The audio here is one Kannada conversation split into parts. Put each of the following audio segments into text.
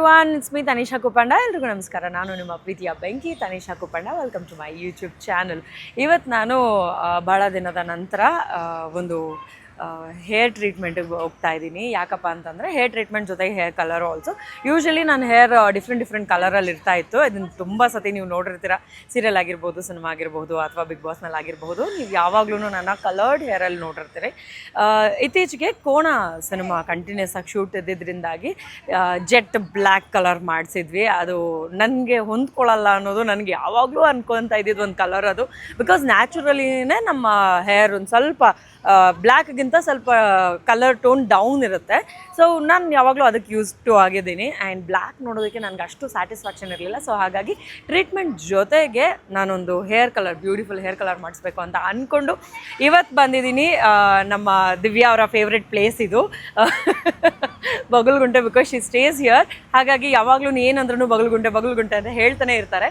Everyone, it's me Tanisha Kuppanda. ಎಲ್ರಿಗೂ ನಮಸ್ಕಾರ. ನಾನು ನಿಮ್ಮ ಪ್ರೀತಿಯ ಬೆಂಕಿ Tanisha Kuppanda. Welcome to my YouTube channel. ಇವತ್ತು ನಾನು ಭಾಳ ದಿನದ ನಂತರ ಒಂದು ಹೇರ್ ಟ್ರೀಟ್ಮೆಂಟಿಗೆ ಹೋಗ್ತಾ ಇದ್ದೀನಿ. ಯಾಕಪ್ಪ ಅಂತಂದರೆ ಹೇರ್ ಟ್ರೀಟ್ಮೆಂಟ್ ಜೊತೆಗೆ ಹೇರ್ ಕಲರ್ ಆಲ್ಸೋ. ಯೂಶ್ವಲಿ ನಾನು ಹೇರ್ ಡಿಫ್ರೆಂಟ್ ಕಲರಲ್ಲಿ ಇರ್ತಾಯಿತ್ತು. ಇದನ್ನು ತುಂಬ ಸತಿ ನೀವು ನೋಡಿರ್ತೀರ, ಸೀರಿಯಲ್ ಆಗಿರ್ಬೋದು, ಸಿನಿಮಾ ಆಗಿರ್ಬೋದು, ಅಥವಾ ಬಿಗ್ ಬಾಸ್ನಲ್ಲಿ ಆಗಿರ್ಬೋದು. ನೀವು ಯಾವಾಗಲೂ ನನ್ನ ಕಲರ್ಡ್ ಹೇರಲ್ಲಿ ನೋಡಿರ್ತೀರಿ. ಇತ್ತೀಚೆಗೆ ಕೋಣ ಸಿನಿಮಾ ಕಂಟಿನ್ಯೂಸ್ ಆಗಿ ಶೂಟ್ ಇದ್ದಿದ್ದರಿಂದಾಗಿ ಜೆಟ್ ಬ್ಲ್ಯಾಕ್ ಕಲರ್ ಮಾಡಿಸಿದ್ವಿ. ಅದು ನನಗೆ ಹೊಂದ್ಕೊಳ್ಳಲ್ಲ ಅನ್ನೋದು ನನಗೆ ಯಾವಾಗಲೂ ಅನ್ಕೊತಾ ಇದ್ದಿದ್ದು ಒಂದು ಕಲರ್ ಅದು. ಬಿಕಾಸ್ ನ್ಯಾಚುರಲಿನೇ ನಮ್ಮ ಹೇರ್ ಒಂದು ಸ್ವಲ್ಪ ಬ್ಲ್ಯಾಕ್ಗಿಂತ ಸ್ವಲ್ಪ ಕಲರ್ ಟೋನ್ ಡೌನ್ ಇರುತ್ತೆ. ಸೊ ನಾನು ಯಾವಾಗಲೂ ಅದಕ್ಕೆ ಯೂಸ್ ಟು ಆಗಿದ್ದೀನಿ. ಆ್ಯಂಡ್ ಬ್ಲ್ಯಾಕ್ ನೋಡೋದಕ್ಕೆ ನನಗೆ ಅಷ್ಟು ಸ್ಯಾಟಿಸ್ಫ್ಯಾಕ್ಷನ್ ಇರಲಿಲ್ಲ. ಸೊ ಹಾಗಾಗಿ ಟ್ರೀಟ್ಮೆಂಟ್ ಜೊತೆಗೆ ನಾನೊಂದು hair colour, beautiful hair colour ಮಾಡಿಸ್ಬೇಕು ಅಂತ ಅಂದ್ಕೊಂಡು ಇವತ್ತು ಬಂದಿದ್ದೀನಿ. ನಮ್ಮ ದಿವ್ಯಾ ಅವರ ಫೇವ್ರೆಟ್ ಪ್ಲೇಸ್ ಇದು, Bagalagunte. Because she stays here. ಹಾಗಾಗಿ ಯಾವಾಗಲೂ ಏನಂದ್ರೂ ಬಗಲ್ಗುಂಟೆ ಅಂತ ಹೇಳ್ತಾನೆ ಇರ್ತಾರೆ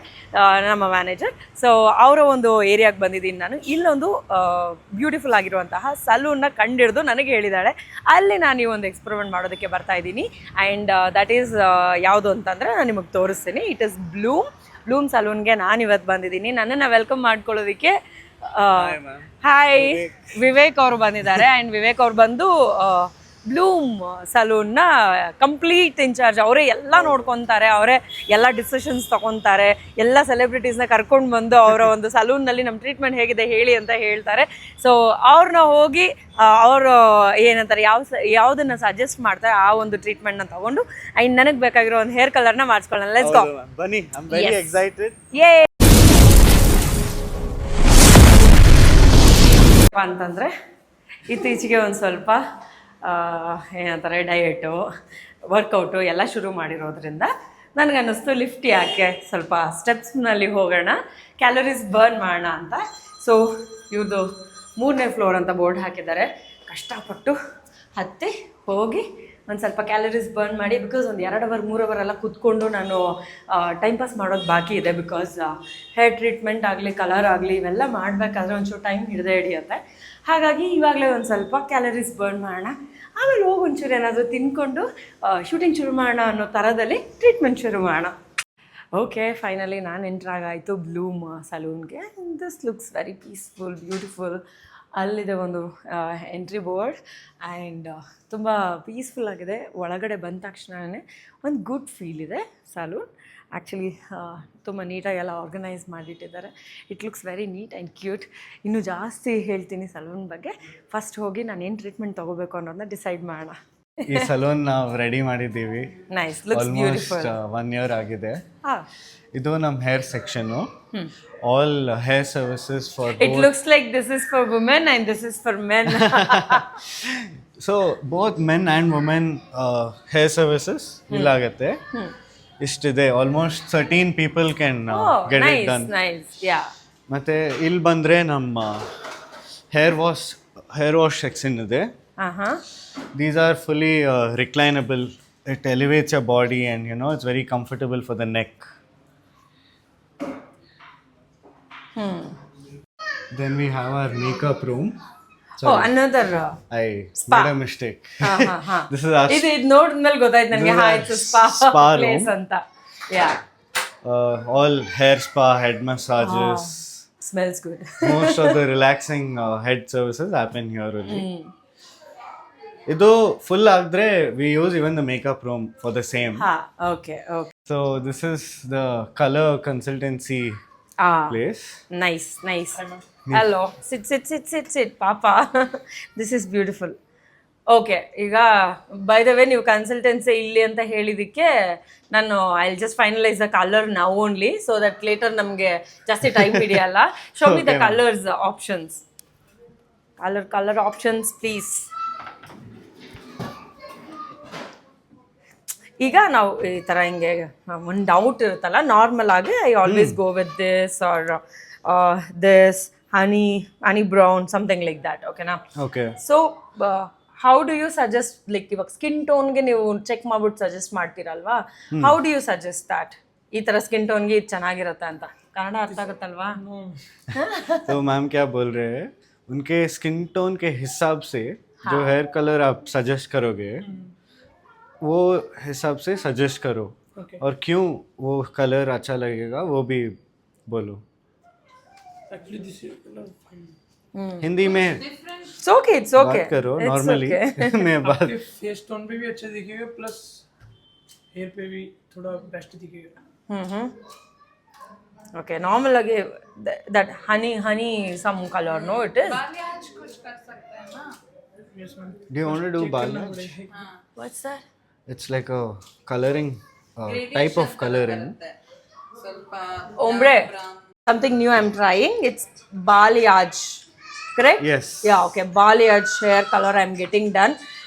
ನಮ್ಮ ಮ್ಯಾನೇಜರ್. ಸೊ ಅವರ ಒಂದು ಏರಿಯಾಗೆ ಬಂದಿದ್ದೀನಿ ನಾನು. ಇಲ್ಲೊಂದು ಬ್ಯೂಟಿಫುಲ್ ಆಗಿರುವಂತಹ ಸಲೂನ್ನ ಕಂಡಿಡಿದು ನನಗೆ ಹೇಳಿದ್ದಾಳೆ, ಅಲ್ಲಿ ನಾನು ಈ ಒಂದು ಎಕ್ಸ್ಪೆರಿಮೆಂಟ್ ಮಾಡೋದಕ್ಕೆ ಬರ್ತಾ ಇದ್ದೀನಿ. ಆ್ಯಂಡ್ ದಟ್ ಈಸ್ ಯಾವುದು ಅಂತಂದರೆ ನಾನು ನಿಮಗೆ ತೋರಿಸ್ತೀನಿ. ಇಟ್ ಇಸ್ ಬ್ಲೂಮ್ ಸಲೂನ್ಗೆ ನಾನು ಇವತ್ತು ಬಂದಿದ್ದೀನಿ. ನನ್ನನ್ನು ವೆಲ್ಕಮ್ ಮಾಡ್ಕೊಳ್ಳೋದಕ್ಕೆ ಹಾಯ್ ವಿವೇಕ್ ಅವರು ಬಂದಿದ್ದಾರೆ. ಆ್ಯಂಡ್ ವಿವೇಕ್ ಅವ್ರು ಬಂದು ಬ್ಲೂಮ್ ಸಲೂನ್ನ ಕಂಪ್ಲೀಟ್ ಇನ್ಚಾರ್ಜ್. ಅವರೇ ಎಲ್ಲ ನೋಡ್ಕೊತಾರೆ, ಅವರೇ ಎಲ್ಲ ಡಿಸಿಷನ್ಸ್ ತೊಗೊತಾರೆ. ಎಲ್ಲ ಸೆಲೆಬ್ರಿಟೀಸ್ನ ಕರ್ಕೊಂಡು ಬಂದು ಅವರ ಒಂದು ಸಲೂನ್ನಲ್ಲಿ ನಮ್ಮ ಟ್ರೀಟ್ಮೆಂಟ್ ಹೇಗಿದೆ ಹೇಳಿ ಅಂತ ಹೇಳ್ತಾರೆ. ಸೊ ಅವ್ರನ್ನ ಹೋಗಿ ಅವರು ಏನಂತಾರೆ, ಯಾವುದನ್ನು ಸಜೆಸ್ಟ್ ಮಾಡ್ತಾರೆ ಆ ಒಂದು ಟ್ರೀಟ್ಮೆಂಟ್ನ ತೊಗೊಂಡು ಆ್ಯಂಡ್ ನನಗೆ ಬೇಕಾಗಿರೋ ಒಂದು ಹೇರ್ ಕಲರ್ನ ಮಾಡಿಸ್ಕೊಳ್ಳೋಣ. Let's go. ಬನ್ನಿ, ಐ ಆಮ್ ವೆರಿ ಎಕ್ಸೈಟೆಡ್. ಅಂತಂದರೆ ಇತ್ತೀಚೆಗೆ ಒಂದು ಸ್ವಲ್ಪ ಏನಂತಾರೆ ಡಯಟು, ವರ್ಕೌಟು ಎಲ್ಲ ಶುರು ಮಾಡಿರೋದ್ರಿಂದ ನನಗನ್ನಿಸ್ತು ಲಿಫ್ಟ್ ಯಾಕೆ, ಸ್ವಲ್ಪ ಸ್ಟೆಪ್ಸ್ನಲ್ಲಿ ಹೋಗೋಣ, ಕ್ಯಾಲರೀಸ್ ಬರ್ನ್ ಮಾಡೋಣ ಅಂತ. ಸೊ ಇವ್ರದ್ದು 3ನೇ ಫ್ಲೋರ್ ಅಂತ ಬೋರ್ಡ್ ಹಾಕಿದ್ದಾರೆ. ಕಷ್ಟಪಟ್ಟು ಹತ್ತಿ ಹೋಗಿ ಒಂದು ಸ್ವಲ್ಪ ಕ್ಯಾಲರೀಸ್ ಬರ್ನ್ ಮಾಡಿ. ಬಿಕಾಸ್ ಒಂದು 2 ಅವರ್ 3 ಅವರ್ ಎಲ್ಲ ಕೂತ್ಕೊಂಡು ನಾನು ಟೈಮ್ ಪಾಸ್ ಮಾಡೋದು ಬಾಕಿ ಇದೆ. ಬಿಕಾಸ್ ಹೇರ್ ಟ್ರೀಟ್ಮೆಂಟ್ ಆಗಲಿ, ಕಲರ್ ಆಗಲಿ, ಇವೆಲ್ಲ ಮಾಡಬೇಕಾದ್ರೆ ಒಂಚೂರು ಟೈಮ್ ಹಿಡಿಯುತ್ತೆ. ಹಾಗಾಗಿ ಇವಾಗಲೇ ಒಂದು ಸ್ವಲ್ಪ ಕ್ಯಾಲರೀಸ್ ಬರ್ನ್ ಮಾಡೋಣ, ಆಮೇಲೆ ಹೋಗಿ ಒಂಚೂರು ಏನಾದರೂ ತಿನ್ಕೊಂಡು ಶೂಟಿಂಗ್ ಶುರು ಮಾಡೋಣ ಅನ್ನೋ ಥರದಲ್ಲಿ ಟ್ರೀಟ್ಮೆಂಟ್ ಶುರು ಮಾಡೋಣ. ಓಕೆ, ಫೈನಲಿ ನಾನು ಎಂಟ್ರಾಗಾಯಿತು ಬ್ಲೂಮ್ ಸಲೂನ್ಗೆ. This looks very peaceful, beautiful. ಅಲ್ಲಿದೆ ಒಂದು ಎಂಟ್ರಿ ಬೋರ್ಡ್ ಆ್ಯಂಡ್ ತುಂಬ ಪೀಸ್ಫುಲ್ ಆಗಿದೆ. ಒಳಗಡೆ ಬಂದ ತಕ್ಷಣವೇ ಒಂದು ಗುಡ್ ಫೀಲ್ ಇದೆ. ಸಲೂನ್ ಆ್ಯಕ್ಚುಲಿ ತುಂಬ ನೀಟಾಗಿ ಎಲ್ಲ ಆರ್ಗನೈಸ್ ಮಾಡಿಟ್ಟಿದ್ದಾರೆ. It looks very neat and cute. ಇನ್ನೂ ಜಾಸ್ತಿ ಹೇಳ್ತೀನಿ ಸಲೂನ್ ಬಗ್ಗೆ. ಫಸ್ಟ್ ಹೋಗಿ ನಾನು ಏನು ಟ್ರೀಟ್ಮೆಂಟ್ ತೊಗೋಬೇಕು ಅನ್ನೋದನ್ನ ಡಿಸೈಡ್ ಮಾಡೋಣ. ಈ ಸಲೂನ್ ನಾವು ರೆಡಿ ಮಾಡಿದ್ದೀವಿ. Nice, looks beautiful. 1 year ಆಗಿದೆ. ಇದು ನಮ್ಮ hair section. All hair services for it looks like this is for women and this is for men. So both men and women hair services ಇಲ್ಲಾಗತ್ತೆ. ಇಷ್ಟಿದೆ. Almost 13 people can get it done. ಮತ್ತೆ ಇಲ್ಲಿ ಬಂದರೆ ನಮ್ಮ ಹೇರ್ ವಾಶ್ ಸೆಕ್ಷನ್ ಇದೆ. These are fully reclinable. It elevates your body and it's very comfortable for the neck. Then we have our makeup room. Sorry. Oh, another I spa. made a mistake. This is our ಇದು ನೋಡಿದ್ಮೇಲೆ ಗೊತ್ತಾಯ್ತು ನನಗೆ. ಇದು ಸ್ಪಾ ಪ್ಲೇಸ್ ಅಂತ. all hair spa, head massages. Smells good. Most of the relaxing head services happen here only. ಇದು ಫುಲ್ ಆಗಿದ್ರೆ we use even the makeup room for the same. Okay. So this is the colour consultancy place. Nice. Hello, sit ಪಾಪ. This is beautiful. ಓಕೆ, ಈಗ ಬೈ ದ ವೇ ನೀವು ಕನ್ಸಲ್ಟೆನ್ಸಿ ಇಲ್ಲಿ ಅಂತ ಹೇಳಿದ್ದಕ್ಕೆ ನಾನು I will just finalise the colour now only, so that later ನಮಗೆ ಜಾಸ್ತಿ ಟೈಮ್ ಹಿಡಿಯಲ್ಲ. Show me the colours options. Colour options please. ಈಗ ನಾವು ಈ ಥರ ಹಿಂಗೆ ಒಂದು ಡೌಟ್ ಇರುತ್ತಲ್ಲ, ನಾರ್ಮಲ್ ಆಗಿ I always go with this or this honey brown something like that. ಓಕೆನಾ? Okay. So how do you suggest, like ಇವಾಗ ಸ್ಕಿನ್ ಟೋನ್ಗೆ ನೀವು ಚೆಕ್ ಮಾಡ್ಬಿಟ್ಟು ಸಜೆಸ್ಟ್ ಮಾಡ್ತೀರಲ್ವಾ, how do you suggest that ಈ ಥರ ಸ್ಕಿನ್ ಟೋನ್ಗೆ ಇದು ಚೆನ್ನಾಗಿರುತ್ತೆ ಅಂತ? ಕನ್ನಡ ಅರ್ಥ ಆಗುತ್ತಲ್ವಾ? तो मैम क्या बोल रहे हैं, उनके स्किन टोन के हिसाब से जो हेयर कलर आप सजेस्ट करोगे वो हिसाब से सजेस्ट करो. और क्यों वो कलर अच्छा लगेगा वो भी बोलो. Actually, this is fine. Hindi में इट्स ओके बात करो नॉर्मली. मैं बात आपके फेस टोन पे भी अच्छा दिखेगा प्लस हेयर पे भी थोड़ा बेस्ट दिखेगा. ಓಕೆ ನಾರ್ಮಲ್ ಆಗಿ that honey some colour no it is balayage कुछ कर सकते हैं ना. Yes, ma'am. do you want to do balayage? What's that It's like a coloring type of coloring. ಸ್ವಲ್ಪ ombre something new I'm trying. It's balayage, correct? Yes. Yeah, okay. Balayage hair color I'm getting done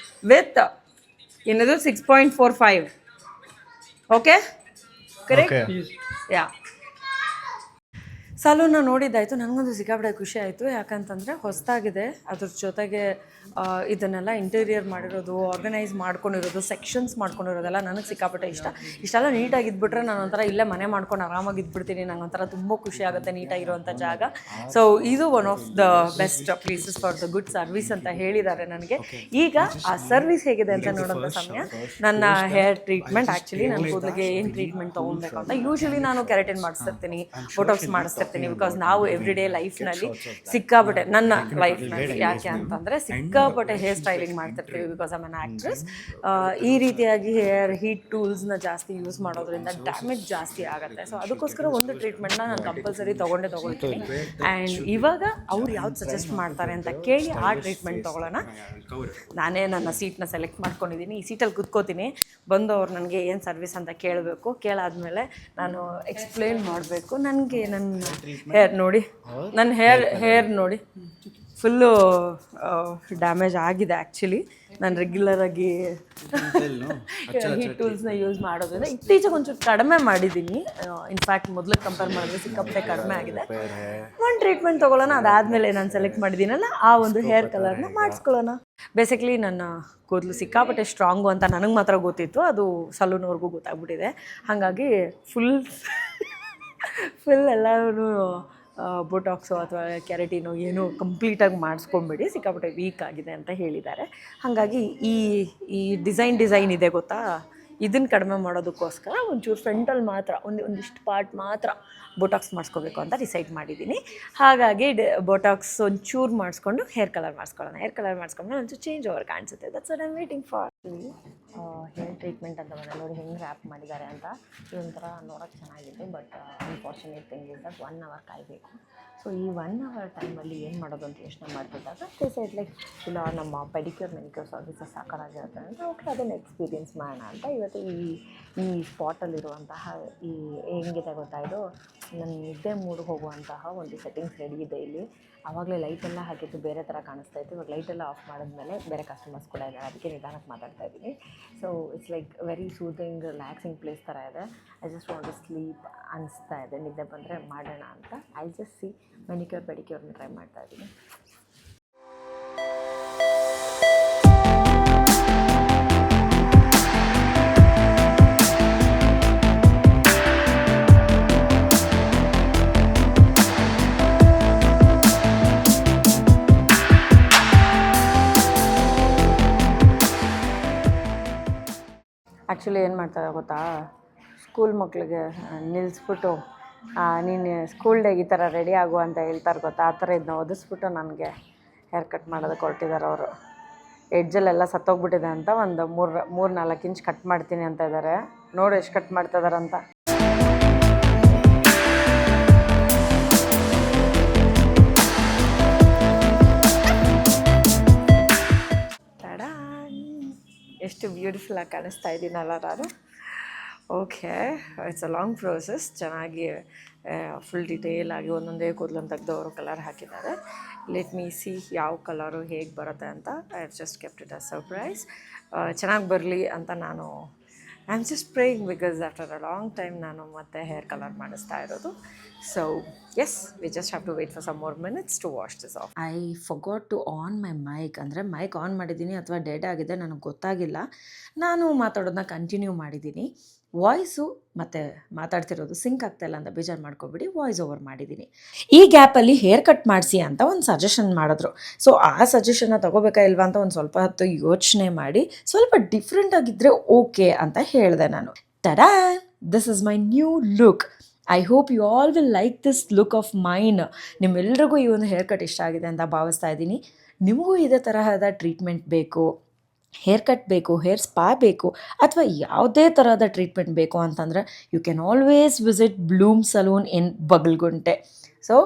with another 6.45. Okay? Correct? Okay. Yeah. ಸಲೂನ್ನ ನೋಡಿದ್ದಾಯಿತು, ನನಗೊಂದು ಸಿಕ್ಕಾಪಟ್ಟೆ ಖುಷಿ ಆಯಿತು. ಯಾಕಂತಂದರೆ ಹೊಸದಾಗಿದೆ, ಅದ್ರ ಜೊತೆಗೆ ಇದನ್ನೆಲ್ಲ ಇಂಟೀರಿಯರ್ ಮಾಡಿರೋದು, ಆರ್ಗನೈಸ್ ಮಾಡ್ಕೊಂಡಿರೋದು, ಸೆಕ್ಷನ್ಸ್ ಮಾಡ್ಕೊಂಡಿರೋದೆಲ್ಲ ನನಗೆ ಸಿಕ್ಕಾಪಟ್ಟೆ ಇಷ್ಟ. ಇಷ್ಟೆಲ್ಲ ನೀಟಾಗಿ ಇದ್ಬಿಟ್ರೆ ನಾನು ಒಂಥರ ಇಲ್ಲೇ ಮನೆ ಮಾಡ್ಕೊಂಡು ಆರಾಮಾಗಿ ಇದ್ಬಿಡ್ತೀನಿ. ನಂಗೆ ಒಂಥರ ತುಂಬ ಖುಷಿ ಆಗುತ್ತೆ ನೀಟಾಗಿರುವಂಥ ಜಾಗ. ಸೊ ಇದು one of the best places for the good service ಅಂತ ಹೇಳಿದ್ದಾರೆ ನನಗೆ. ಈಗ ಆ ಸರ್ವಿಸ್ ಹೇಗಿದೆ ಅಂತ ನೋಡೋಂಥ ಸಮಯ. ನನ್ನ ಹೇರ್ ಟ್ರೀಟ್ಮೆಂಟ್, ಆ್ಯಕ್ಚುಲಿ ನನ್ನ ಕೂದಲಿಗೆ ಏನು ಟ್ರೀಟ್ಮೆಂಟ್ ತೊಗೊಬೇಕು ಅಂತ ಯೂಶ್ವಲಿ ನಾನು ಕೆರಾಟಿನ್ ಮಾಡಿಸ್ತಿರ್ತೀನಿ, ಬೋಟಾಕ್ಸ್ ಮಾಡಿಸ್ತಿರ್ತೀನಿ. ಬಿಕಾಸ್ ನಾವು ಎವ್ರಿ ಡೇ ಲೈಫ್ನಲ್ಲಿ ಸಿಕ್ಕಾಪಟ್ಟೆ, ನನ್ನ ಲೈಫ್ನಲ್ಲಿ ಯಾಕೆ ಅಂತಂದರೆ ಸಿಕ್ಕಾಪಟ್ಟೆ ಹೇರ್ ಸ್ಟೈಲಿಂಗ್ ಮಾಡ್ತಿರ್ತೀವಿ. Because I'm an actress. ಈ ರೀತಿಯಾಗಿ ಹೇರ್ ಹೀಟ್ ಟೂಲ್ಸ್ನ ಜಾಸ್ತಿ ಯೂಸ್ ಮಾಡೋದ್ರಿಂದ ಡ್ಯಾಮೇಜ್ ಜಾಸ್ತಿ ಆಗುತ್ತೆ. ಸೊ ಅದಕ್ಕೋಸ್ಕರ ಒಂದು ಟ್ರೀಟ್ಮೆಂಟ್ನ ನಾನು ಕಂಪಲ್ಸರಿ ತೊಗೊಳ್ತೀನಿ. ಆ್ಯಂಡ್ ಇವಾಗ ಅವ್ರು ಯಾವ್ದು ಸಜೆಸ್ಟ್ ಮಾಡ್ತಾರೆ ಅಂತ ಕೇಳಿ ಆ ಟ್ರೀಟ್ಮೆಂಟ್ ತೊಗೊಳ್ಳೋಣ. ನಾನೇ ನನ್ನ ಸೀಟ್ನ ಸೆಲೆಕ್ಟ್ ಮಾಡ್ಕೊಂಡಿದ್ದೀನಿ. ಈ ಸೀಟಲ್ಲಿ ಕೂತ್ಕೋತೀನಿ, ಬಂದು ಅವ್ರು ನನಗೆ ಏನು ಸರ್ವಿಸ್ ಅಂತ ಕೇಳಬೇಕು. ಕೇಳಾದ್ಮೇಲೆ ನಾನು ಎಕ್ಸ್ಪ್ಲೇನ್ ಮಾಡಬೇಕು. ನನಗೆ ನನ್ನ ಹೇರ್ ನೋಡಿ, ನನ್ನ ಹೇರ್ ನೋಡಿ ಫುಲ್ಲು ಡ್ಯಾಮೇಜ್ ಆಗಿದೆ. ಆ್ಯಕ್ಚುಲಿ ನಾನು ರೆಗ್ಯುಲರಾಗಿ ಹೀಟ್ ಟೂಲ್ಸ್ನ ಯೂಸ್ ಮಾಡೋದ್ರಿಂದ ಇತ್ತೀಚೆಗೆ ಒಂಚೂರು ಕಡಿಮೆ ಮಾಡಿದ್ದೀನಿ. ಇನ್ಫ್ಯಾಕ್ಟ್ ಮೊದಲಿಗೆ ಕಂಪೇರ್ ಮಾಡಿದ್ರೆ ಸಿಕ್ಕಾಪಟ್ಟೆ ಕಡಿಮೆ ಆಗಿದೆ. ಒಂದು ಟ್ರೀಟ್ಮೆಂಟ್ ತೊಗೊಳ್ಳೋಣ, ಅದಾದಮೇಲೆ ನಾನು ಸೆಲೆಕ್ಟ್ ಮಾಡಿದ್ದೀನಲ್ಲ ಆ ಒಂದು ಹೇರ್ ಕಲರ್ನ ಮಾಡಿಸ್ಕೊಳ್ಳೋಣ. ಬೇಸಿಕ್ಲಿ ನನ್ನ ಕೂದಲು ಸಿಕ್ಕಾಪಟ್ಟೆ ಸ್ಟ್ರಾಂಗು ಅಂತ ನನಗೆ ಮಾತ್ರ ಗೊತ್ತಿತ್ತು, ಅದು ಸಲೂನವ್ರಿಗೂ ಗೊತ್ತಾಗ್ಬಿಟ್ಟಿದೆ. ಹಾಗಾಗಿ ಫುಲ್ ಎಲ್ಲರೂ ಬೋಟಾಕ್ಸು ಅಥವಾ ಕೆರಟಿನೋ ಏನೋ ಕಂಪ್ಲೀಟಾಗಿ ಮಾಡಿಸ್ಕೊಂಬಿಡಿ, ಸಿಕ್ಕಾಪಟ್ಟೆ ವೀಕ್ ಆಗಿದೆ ಅಂತ ಹೇಳಿದ್ದಾರೆ. ಹಾಗಾಗಿ ಈ ಡಿಸೈನ್ ಇದೆ ಗೊತ್ತಾ, ಇದನ್ನು ಕಡಿಮೆ ಮಾಡೋದಕ್ಕೋಸ್ಕರ ಒಂಚೂರು ಫ್ರಂಟಲ್ಲಿ ಮಾತ್ರ ಒಂದಿಷ್ಟು ಪಾರ್ಟ್ ಮಾತ್ರ ಬೋಟಾಕ್ಸ್ ಮಾಡಿಸ್ಕೋಬೇಕು ಅಂತ ಡಿಸೈಡ್ ಮಾಡಿದ್ದೀನಿ. ಹಾಗಾಗಿ ಬೋಟಾಕ್ಸ್ ಒಂಚೂರು ಮಾಡಿಸ್ಕೊಂಡು ಹೇರ್ ಕಲರ್ ಮಾಡಿಸ್ಕೊಳ್ಳೋಣ. ಹೇರ್ ಕಲರ್ ಮಾಡಿಸ್ಕೊಂಡ್ರೆ ಒಂಚೂರು ಚೇಂಜ್ ಓವರ್ ಕಾಣಿಸುತ್ತೆ. That's what I am waiting for. Hair treatment ಅಂತ ಬಂದರೆ ನೋಡಿ ಹೆಂಗೆ ರ್ಯಾಪ್ ಮಾಡಿದ್ದಾರೆ ಅಂತ. ಇದೊಂಥರ ನೋಡೋಕ್ಕೆ ಚೆನ್ನಾಗಿದೆ. But unfortunate thing is that 1 hour ಕಾಯಬೇಕು. ಸೊ ಈ 1 hour ಟೈಮಲ್ಲಿ ಏನು ಮಾಡೋದು ಅಂತ ಯೋಚನೆ ಮಾಡ್ತಿದ್ದಾಗ ಸೈಡ್ ಲೈಕ್ ಇಲ್ಲ ನಮ್ಮ ಪೆಡಿಕ್ಯೂರ್ ಮೆನಿಕ್ಯೂರ್ ಸರ್ವಿಸಸ್ ಸಾಕಾಗಿರುತ್ತೆ ಅಂತ ಓಕೆ ಅದನ್ನು ಎಕ್ಸ್ಪೀರಿಯೆನ್ಸ್ ಮಾಡೋಣ ಅಂತ ಇವತ್ತು ಈ ಸ್ಪಾಟಲ್ಲಿರುವಂತಹ ಈ ಹೆಂಗಿದೆ ಗೊತ್ತಾ, ಇದು ನನ್ನ ನಿದ್ದೆ ಮೂಡಿಗೆ ಹೋಗುವಂತಹ ಒಂದು ಸೆಟ್ಟಿಂಗ್ಸ್ ರೆಡಿ ಇದೆ ಇಲ್ಲಿ. ಆವಾಗಲೇ ಲೈಟೆಲ್ಲ ಹಾಕಿದ್ದು ಬೇರೆ ಥರ ಕಾಣಿಸ್ತಾ ಇತ್ತು. ಇವಾಗ ಲೈಟೆಲ್ಲ ಆಫ್ ಮಾಡಿದ್ಮೇಲೆ ಬೇರೆ ಕಸ್ಟಮರ್ಸ್ ಕೂಡ ಇದ್ದಾರೆ, ಅದಕ್ಕೆ ನಿಧಾನಕ್ಕೆ ಮಾತಾಡ್ತಾ ಇದ್ದೀನಿ. So it's like very soothing relaxing place ಥರ ಇದೆ. I just want to sleep ಅನಿಸ್ತಾ ಇದೆ. ನಿದ್ದೆ ಬಂದರೆ ಮಾಡೋಣ ಅಂತ ಐ ಜಸ್ಟ್ ಸಿ ಮೆನಿಕ್ಯೂರ್ ಪೆಡಿಕ್ಯೂರ್ನ ಟ್ರೈ ಮಾಡ್ತಾ ಇದ್ದೀನಿ. ಆ್ಯಕ್ಚುಲಿ ಏನು ಮಾಡ್ತಾರೆ ಗೊತ್ತಾ, ಸ್ಕೂಲ್ ಮಕ್ಕಳಿಗೆ ನಿಲ್ಲಿಸ್ಬಿಟ್ಟು ನೀನು ಸ್ಕೂಲ್ ಡೇಗೆ ಈ ಥರ ರೆಡಿ ಆಗು ಅಂತ ಹೇಳ್ತಾರೆ ಗೊತ್ತಾ, ಆ ಥರ ಇದನ್ನ ಒದಿಸ್ಬಿಟ್ಟು ನನಗೆ ಹೇರ್ ಕಟ್ ಮಾಡೋದಕ್ಕೆ ಹೊರಟಿದ್ದಾರೆ ಅವರು. ಎಡ್ಜಲ್ಲೆಲ್ಲ ಸತ್ತೋಗ್ಬಿಟ್ಟಿದೆ ಅಂತ ಒಂದು 3-4 ಇಂಚ್ ಕಟ್ ಮಾಡ್ತೀನಿ ಅಂತ ಇದ್ದಾರೆ. ನೋಡಿ ಎಷ್ಟು ಕಟ್ ಮಾಡ್ತಿದ್ದಾರೆ ಅಂತ. ಎಷ್ಟು ಬ್ಯೂಟಿಫುಲ್ಲಾಗಿ ಕಾಣಿಸ್ತಾ ಇದ್ದೀನಲ್ಲ ನಾನು. Okay, it's a long process. ಚೆನ್ನಾಗಿ ಫುಲ್ ಡಿಟೇಲ್ ಆಗಿ ಒಂದೊಂದೇ ಕೂದಲನ್ನು ತೆಗೆದು ಅವರು ಕಲರ್ ಹಾಕಿದ್ದಾರೆ. ಲೆಟ್ ಮೀ ಸಿ ಯಾವ ಕಲರು ಹೇಗೆ ಬರುತ್ತೆ ಅಂತ. I have just kept it a surprise. ಚೆನ್ನಾಗಿ ಬರಲಿ ಅಂತ ನಾನು I am just praying, because after a long time ನಾನು ಮತ್ತೆ ಹೇರ್ ಕಲರ್ ಮಾಡಿಸ್ತಾ ಇರೋದು. So yes, we just have to wait for some more minutes to wash this off. I forgot to on my mic. ಅಂದರೆ ಮೈಕ್ ಆನ್ ಮಾಡಿದ್ದೀನಿ ಅಥವಾ ಡೆಡ್ ಆಗಿದೆ ನನಗೆ ಗೊತ್ತಾಗಿಲ್ಲ. ನಾನು ಮಾತಾಡೋದನ್ನ ಕಂಟಿನ್ಯೂ ಮಾಡಿದ್ದೀನಿ. ವಾಯ್ಸು ಮತ್ತು ಮಾತಾಡ್ತಿರೋದು ಸಿಂಕ್ ಆಗ್ತಾಯಿಲ್ಲ ಅಂತ ಬೇಜಾರು ಮಾಡ್ಕೊಬಿಡಿ, ವಾಯ್ಸ್ ಓವರ್ ಮಾಡಿದ್ದೀನಿ. ಈ ಗ್ಯಾಪಲ್ಲಿ ಹೇರ್ ಕಟ್ ಮಾಡಿಸಿ ಅಂತ ಒಂದು ಸಜೆಷನ್ ಮಾಡಿದ್ರು. ಸೊ ಆ ಸಜೆಷನ್ನ ತೊಗೋಬೇಕಾ ಇಲ್ವಾ ಅಂತ ಒಂದು ಸ್ವಲ್ಪ ಹೊತ್ತು ಯೋಚನೆ ಮಾಡಿ ಸ್ವಲ್ಪ ಡಿಫ್ರೆಂಟ್ ಆಗಿದ್ದರೆ ಓಕೆ ಅಂತ ಹೇಳಿದೆ ನಾನು. tada! This is my new look. I hope you all will like this look of mine. ನಿಮ್ಮೆಲ್ರಿಗೂ ಈ ಒಂದು ಹೇರ್ ಕಟ್ ಇಷ್ಟ ಆಗಿದೆ ಅಂತ ಭಾವಿಸ್ತಾ ಇದ್ದೀನಿ. ನಿಮಗೂ ಇದೇ ತರಹದ ಟ್ರೀಟ್ಮೆಂಟ್ ಬೇಕು, ಹೇರ್ ಕಟ್ ಬೇಕು, ಹೇರ್ ಸ್ಪಾ ಬೇಕು, ಅಥವಾ ಯಾವುದೇ ಥರದ ಟ್ರೀಟ್ಮೆಂಟ್ ಬೇಕು ಅಂತಂದರೆ you can always visit Bloom salon in Bagalgunte. So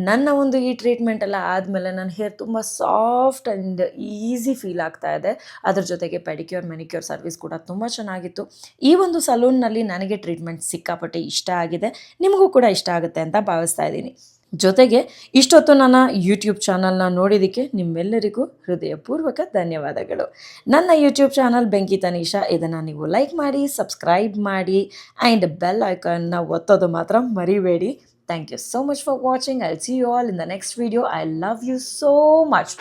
ನನ್ನ ಒಂದು ಈ ಟ್ರೀಟ್ಮೆಂಟ್ ಎಲ್ಲ ಆದಮೇಲೆ ನನ್ನ ಹೇರ್ ತುಂಬ ಸಾಫ್ಟ್ ಆ್ಯಂಡ್ ಈಸಿ ಫೀಲ್ ಆಗ್ತಾ ಇದೆ. ಅದ್ರ ಜೊತೆಗೆ ಪೆಡಿಕ್ಯೂರ್ ಮೆನಿಕ್ಯೂರ್ ಸರ್ವಿಸ್ ಕೂಡ ತುಂಬ ಚೆನ್ನಾಗಿತ್ತು. ಈ ಒಂದು ಸಲೂನ್ನಲ್ಲಿ ನನಗೆ ಟ್ರೀಟ್ಮೆಂಟ್ ಸಿಕ್ಕಾಪಟ್ಟೆ ಇಷ್ಟ ಆಗಿದೆ, ನಿಮಗೂ ಕೂಡ ಇಷ್ಟ ಆಗುತ್ತೆ ಅಂತ ಭಾವಿಸ್ತಾ ಇದ್ದೀನಿ. ಜೊತೆಗೆ ಇಷ್ಟೊತ್ತು ನನ್ನ ಯೂಟ್ಯೂಬ್ ಚಾನಲ್ನ ನೋಡಿದ್ದಕ್ಕೆ ನಿಮ್ಮೆಲ್ಲರಿಗೂ ಹೃದಯಪೂರ್ವಕ ಧನ್ಯವಾದಗಳು. ನನ್ನ ಯೂಟ್ಯೂಬ್ ಚಾನಲ್ ಬೆಂಕಿ ತನಿಷಾ, ಇದನ್ನು ನೀವು ಲೈಕ್ ಮಾಡಿ, ಸಬ್ಸ್ಕ್ರೈಬ್ ಮಾಡಿ ಆ್ಯಂಡ್ ಬೆಲ್ ಐಕಾನ್ನ ಒತ್ತೋದು ಮಾತ್ರ ಮರಿಬೇಡಿ. Thank you so much for watching. I'll see you all in the next video. I love you so much.